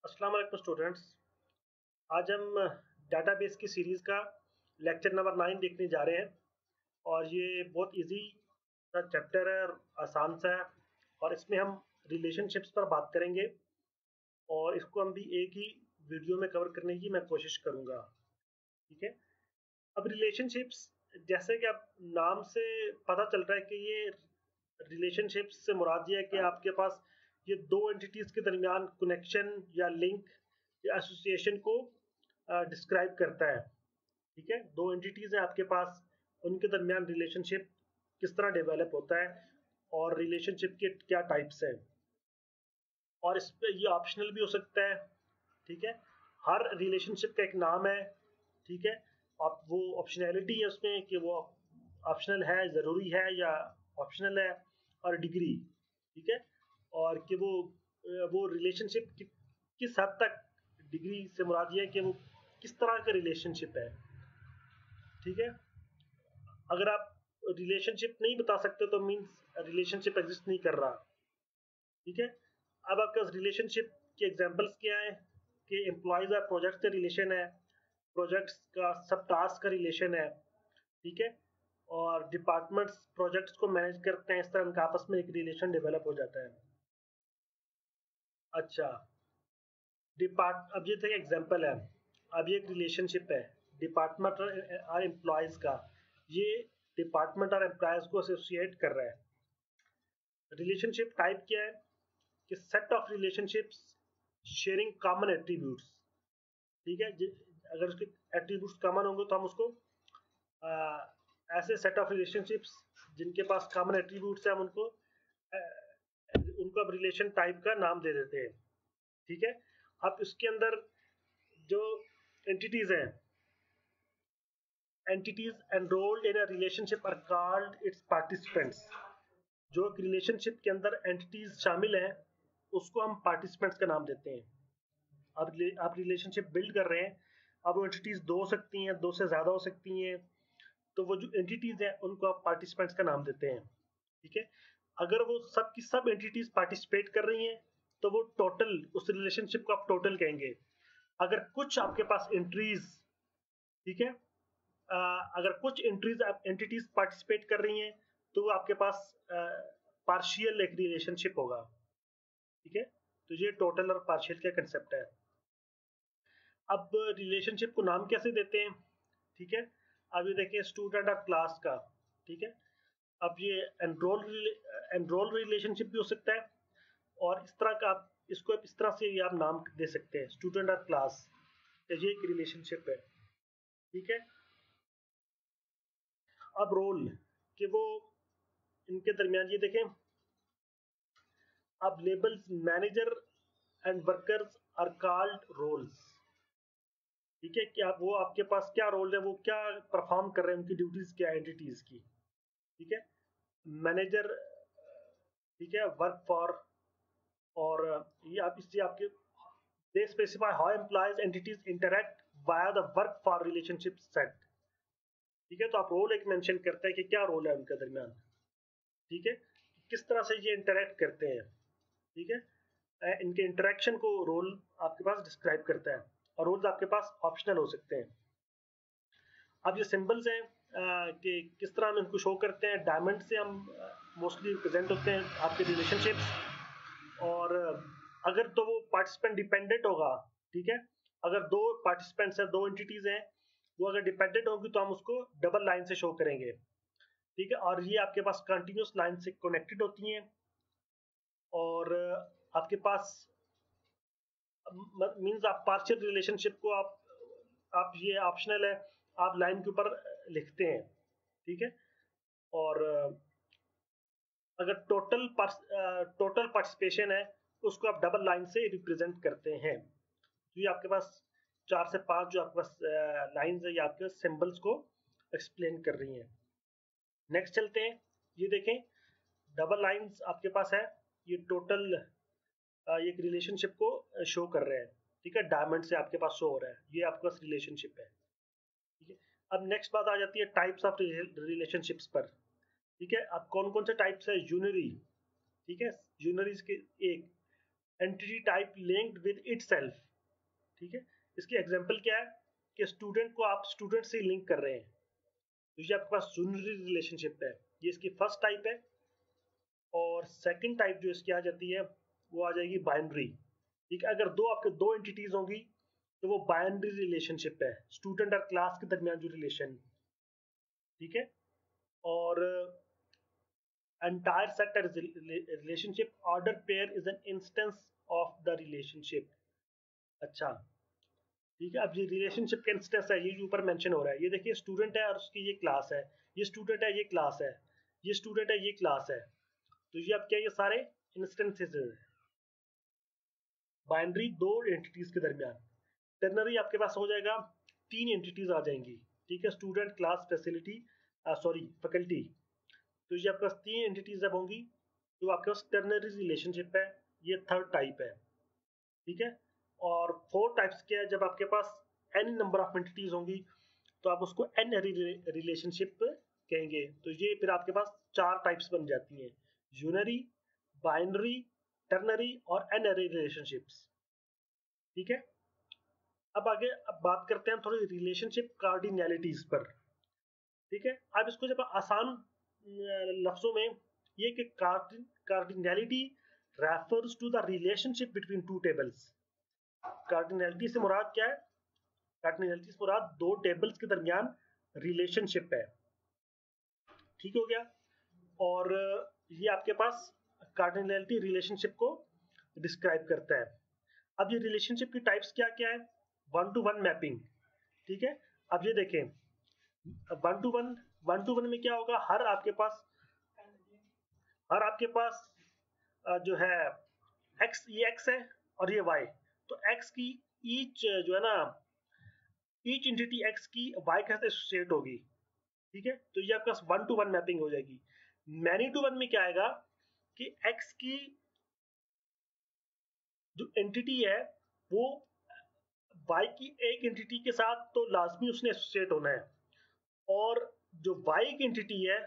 अस्सलाम वालेकुम स्टूडेंट्स। आज हम डाटाबेस की सीरीज़ का लेक्चर नंबर 9 देखने जा रहे हैं और ये बहुत इजी सा चैप्टर है और आसान सा है और इसमें हम रिलेशनशिप्स पर बात करेंगे और इसको हम भी एक ही वीडियो में कवर करने की मैं कोशिश करूँगा। ठीक है। अब रिलेशनशिप्स जैसे कि आप नाम से पता चल रहा है कि ये रिलेशनशिप्स से मुराद ये है कि आपके पास ये दो एंटिटीज के दरमियान कनेक्शन या लिंक या एसोसिएशन को डिस्क्राइब करता है। ठीक है, दो एंटिटीज हैं आपके पास, उनके दरमियान रिलेशनशिप किस तरह डेवलप होता है और रिलेशनशिप के क्या टाइप्स हैं और इस पे ये ऑप्शनल भी हो सकता है। ठीक है, हर रिलेशनशिप का एक नाम है। ठीक है, आप वो ऑप्शनैलिटी है उसमें कि वो ऑप्शनल है, ज़रूरी है या ऑप्शनल है, और डिग्री। ठीक है, और कि वो रिलेशनशिप किस हद तक, डिग्री से मुराद ये है कि वो किस तरह का रिलेशनशिप है। ठीक है, अगर आप रिलेशनशिप नहीं बता सकते तो मीन्स रिलेशनशिप एग्जिस्ट नहीं कर रहा। ठीक है, अब आपके पास रिलेशनशिप के एग्जांपल्स क्या है कि एम्प्लॉयज और प्रोजेक्ट से रिलेशन है, प्रोजेक्ट्स का सब टास्क का रिलेशन है। ठीक है, और डिपार्टमेंट्स प्रोजेक्ट्स को मैनेज करते हैं, इस तरह उनका आपस में एक रिलेशन डेवलप हो जाता है। अच्छा, डिपार्ट अब ये तो एग्जांपल है। अब ये एक रिलेशनशिप है डिपार्टमेंट और एम्प्लॉयज का। ये डिपार्टमेंट और एम्प्लॉयज को एसोसिएट कर रहा है। रिलेशनशिप टाइप क्या है कि set of relationships sharing common attributes. ठीक है, अगर उसके एट्रीब्यूट्स कॉमन होंगे तो हम उसको ऐसे सेट ऑफ रिलेशनशिप्स जिनके पास कॉमन एट्रीब्यूट्स हैं हम उनको अब रिलेशन टाइप का नाम दे देते हैं। ठीक है, अब इसके अंदर जो एंटिटीज हैं, entities enrolled in a relationship are called its participants. जो रिलेशनशिप के अंदर एंटिटीज शामिल हैं उसको हम पार्टिसिपेंट्स का नाम देते हैं। आप रिलेशनशिप बिल्ड कर रहे हैं, अब वो एंटिटीज दो हो सकती हैं, दो से ज्यादा हो सकती हैं, तो वो जो एंटिटीज हैं उनको आप पार्टिसिपेंट्स का नाम देते हैं। ठीक है, अगर वो सब की सब एंटिटीज पार्टिसिपेट कर रही हैं तो वो टोटल, उस रिलेशनशिप को आप टोटल कहेंगे। अगर कुछ आपके पास एंट्रीज, ठीक है, अगर कुछ एंट्रीज एंटिटीज पार्टिसिपेट कर रही हैं तो वो आपके पास पार्शियल एक रिलेशनशिप होगा। ठीक है, तो ये टोटल और पार्शियल का कंसेप्ट है। अब रिलेशनशिप को नाम कैसे देते हैं? ठीक है, अब ये देखिए स्टूडेंट और क्लास का। ठीक है, अब ये एनरोल रिलेशनशिप भी हो सकता है और इस तरह का आप इसको इस तरह से आप नाम दे सकते हैं, स्टूडेंट और क्लास, ये एक रिलेशनशिप है। ठीक है, अब रोल कि वो इनके दरमियान ये देखें, अब labels manager and workers are called roles. ठीक है, क्या वो आपके पास क्या रोल है, वो क्या परफॉर्म कर रहे हैं, उनकी ड्यूटीज क्या है एंटिटीज की। ठीक है, मैनेजर, ठीक है, वर्क फॉर, और ये आप इससे आपके they specify how employees entities interact via the work for relationship set. ठीक है, तो आप रोल एक मेंशन करते हैं कि क्या रोल है उनके दरमियान। ठीक है, किस तरह से ये इंटरैक्ट करते हैं। ठीक है, इनके इंटरेक्शन को रोल आपके पास डिस्क्राइब करता है और रोल्स आपके पास ऑप्शनल हो सकते हैं। अब ये सिंबल्स हैं कि किस तरह हम इनको शो करते हैं। डायमंड से हम मोस्टली रिप्रेजेंट होते हैं आपके रिलेशनशिप्स, और अगर तो वो पार्टिसिपेंट डिपेंडेंट होगा। ठीक है, अगर दो पार्टिसिपेंट्स हैं, दो एंटिटीज हैं, वो अगर डिपेंडेंट होगी तो हम उसको डबल लाइन से शो करेंगे। ठीक है, और ये आपके पास कंटिन्यूस लाइन से कनेक्टेड होती हैं, और आपके पास मींस आप पार्शियल रिलेशनशिप को आप ये ऑप्शनल है, आप लाइन के ऊपर लिखते हैं। ठीक है, और अगर टोटल पार्टिसिपेशन है तो उसको आप डबल लाइन से रिप्रेजेंट करते हैं। तो ये आपके पास 4 से 5 जो आपके पास लाइंस है, ये आपके सिंबल्स को एक्सप्लेन कर रही हैं। नेक्स्ट चलते हैं, ये देखें डबल लाइंस आपके पास है, ये टोटल एक रिलेशनशिप को शो कर रहे हैं। ठीक है, डायमंड से आपके पास शो हो रहा है, ये आपके पास रिलेशनशिप है। ठीक है, अब नेक्स्ट बात आ जाती है टाइप्स ऑफ रिलेशनशिप्स पर। ठीक है, अब कौन कौन से टाइप्स है यूनरी। ठीक है, यूनरीज के एक entity type linked with itself. ठीक है, इसकी एग्जांपल क्या है कि स्टूडेंट को आप स्टूडेंट से लिंक कर रहे हैं, तो ये आपके पास यूनिटरी रिलेशनशिप है, ये इसकी फर्स्ट टाइप है। और सेकंड टाइप जो इसकी आ जाती है वो आ जाएगी बाइनरी। ठीक है, अगर आपके दो एंटिटीज होंगी तो वो बाइनरी रिलेशनशिप है, स्टूडेंट और क्लास के दरमियान जो रिलेशन। ठीक है, और entire set relationship order pair is an instance of the relationship। अच्छा, ठीक है, अब ये रिलेशनशिप का इंस्टेंस है, ये जो ऊपर मेंशन हो रहा है, ये देखिए स्टूडेंट है और उसकी ये क्लास है, ये स्टूडेंट है, ये क्लास है, ये स्टूडेंट है, ये क्लास है। तो ये अब क्या, ये सारे इंस्टेंसेस है बाइनरी दो एंटिटीज के दरमियान। टर्नरी आपके पास हो जाएगा, तीन एंटिटीज आ जाएंगी। ठीक है, student, class, facility, sorry faculty. तो ये आपके पास तीन एंटिटीज जब होंगी तो आपके पास टर्नरी रिलेशनशिप है, ये थर्ड टाइप है। ठीक है, और फोर टाइप्स क्या है, जब आपके पास एन नंबर ऑफ एंटिटीज होंगी तो आप उसको एन रिलेशनशिप कहेंगे। तो ये फिर आपके पास चार टाइप्स बन जाती हैं, यूनरी, बाइनरी, टर्नरी और एनरी रिलेशनशिप्स। ठीक है, अब बात करते हैं थोड़ी रिलेशनशिप कार्डिनैलिटीज पर। ठीक है, अब इसको जब आसान लफ्जों में, ये कि cardinality refers to the relationship between two tables. Cardinality से मुराद क्या है, कार्डिनैलिटी से मुराद दो टेबल्स के दरमियान रिलेशनशिप है। ठीक हो गया, और ये आपके पास कार्डिनैलिटी रिलेशनशिप को डिस्क्राइब करता है। अब ये रिलेशनशिप की टाइप्स क्या क्या है, वन टू वन मैपिंग। ठीक है, अब ये देखें, वन टू वन में क्या होगा, हर आपके पास जो है एक्स, ये एक्स है और ये वाई, तो एक्स की ईच जो है ना, ईच एंटिटी एक्स की वाई के साथ एसोसिएट होगी। ठीक है, तो ये आपके पास वन टू वन मैपिंग हो जाएगी। मैनी टू वन में क्या आएगा कि एक्स की जो एंटिटी है वो वाई की एक एंटिटी के साथ तो लाजमी उसने एसोसिएट होना है, और जो वाई की एंटिटी है,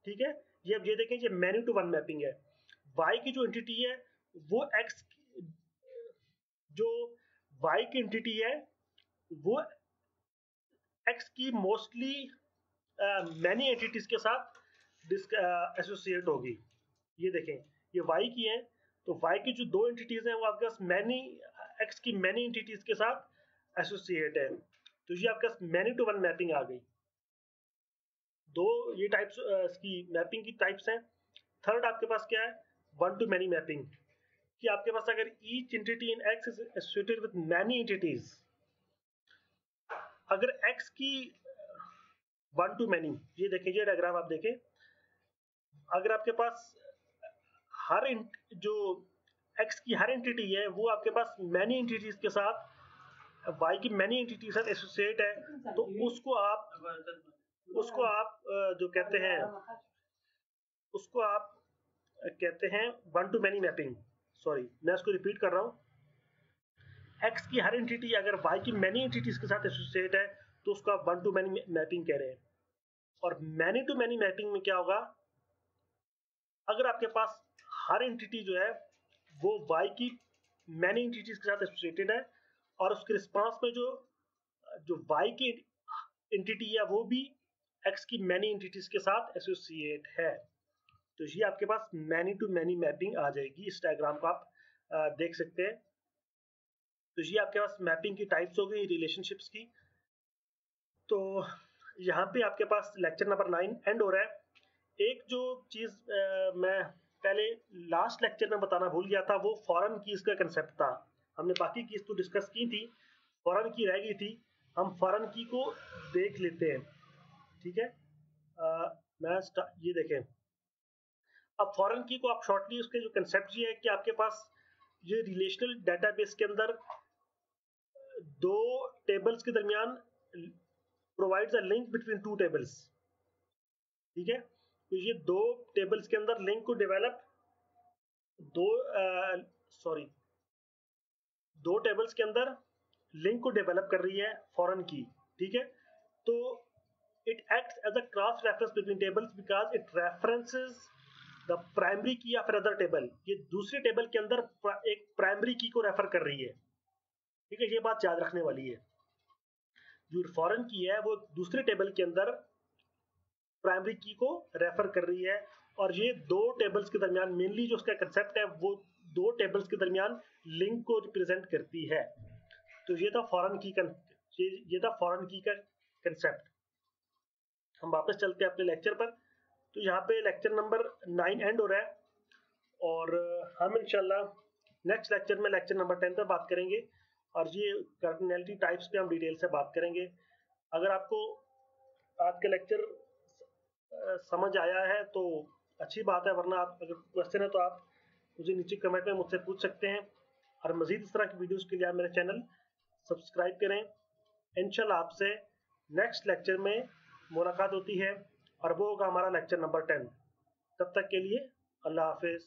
ठीक है, ये अब ये देखें, ये मैनी टू वन मैपिंग है। वाई की जो एंटिटी है वो एक्स, जो वाई की एंटिटी है वो एक्स की मोस्टली मैनी एंटिटीज के साथ एसोसिएट होगी। ये देखें, ये वाई की है, तो वाई की जो दो एंटिटीज हैं वो आपके पास मैनी, एक्स की मैनी एंटिटीज के साथ एसोसिएट है। तो ये आपके पास मैनी टू वन मैपिंग आ गई। दो ये टाइप्स इसकी मैपिंग की टाइप्स हैं। थर्ड आपके पास क्या है, वन टू मैनी मैपिंग, कि आपके पास अगर each entity in x is associated with many entities, अगर एक्स की वन टू मैनी, ये देखें, ये डायग्राम आप देखें, अगर आपके पास हर जो एक्स की हर एंटिटी है वो आपके पास मैनी एंटिटीज के साथ, वाई की मैनी एंटिटी के साथ एसोसिएट है, तो उसको आप जो कहते हैं, उसको आप कहते हैं one two many mapping. Sorry, मैं इसको रिपीट कर रहा हूँ, एक्स की हर एंटिटी अगर वाई की मैनी एंटिटीज के साथ एसोसिएट है तो उसको आप वन टू मैनी मैपिंग कह रहे हैं। और मैनी टू मैनी मैपिंग में क्या होगा, अगर आपके पास हर एंटिटी जो है वो y की मैनी एंटिटीज के साथ एसोसिएटेड है, और उसके रिस्पांस में जो जो y की एंटिटी है वो भी x की मैनी एंटिटीज के साथ एसोसिएट है। तो ये आपके पास मैनी टू मैनी मैपिंग आ जाएगी। इस डायग्राम को आप देख सकते हैं। तो ये आपके पास मैपिंग की टाइप्स हो गई रिलेशनशिप्स की। तो यहाँ पे आपके पास लेक्चर नंबर 9 एंड हो रहा है। एक जो चीज मैं पहले लास्ट लेक्चर में बताना भूल गया था, वो फॉरेन कीज का कंसेप्ट था। हमने बाकी कीज तो डिस्कस की थी, फॉरेन की रह गई थी। हम फॉरेन की को देख लेते हैं। ठीक है, ये देखें, अब फॉरेन की को आप शॉर्टली उसके जो कंसेप्ट ये है कि आपके पास ये रिलेशनल डेटाबेस के अंदर दो टेबल्स के दरमियान provides a link between two tables. ठीक है, तो ये दो टेबल्स के अंदर लिंक को डेवलप, दो सॉरी दो टेबल्स के अंदर लिंक को डेवलप कर रही है फॉरेन की। ठीक है, तो it acts as a cross reference between tables because it references the primary key या फिर अदर टेबल, ये दूसरी टेबल के अंदर एक प्राइमरी की को रेफर कर रही है। ठीक है, ये बात याद रखने वाली है। जो फॉरेन की है वो दूसरी टेबल के अंदर प्राइमरी की को रेफर कर रही है, और ये दो टेबल्स के दरमियान मेनली जो उसका कंसेप्ट है वो दो टेबल्स के दरमियान लिंक को रिप्रेजेंट करती है। तो ये था फॉरेन की ये था फॉरेन की का कंसेप्ट। हम वापस चलते हैं अपने लेक्चर पर। तो यहाँ पे लेक्चर नंबर 9 एंड हो रहा है, और हम इंशाल्लाह नेक्स्ट लेक्चर में लेक्चर नंबर 10 पर बात करेंगे, और ये कार्डिनैलिटी टाइप्स पे हम डिटेल से बात करेंगे। अगर आपको आज का लेक्चर समझ आया है तो अच्छी बात है, वरना आप अगर क्वेश्चन है तो आप मुझे नीचे कमेंट में मुझसे पूछ सकते हैं। और मजीद इस तरह की वीडियोस के लिए आप मेरे चैनल सब्सक्राइब करें। इंशाल्लाह आपसे नेक्स्ट लेक्चर में मुलाकात होती है, और वो होगा हमारा लेक्चर नंबर 10। तब तक के लिए अल्लाह हाफिज।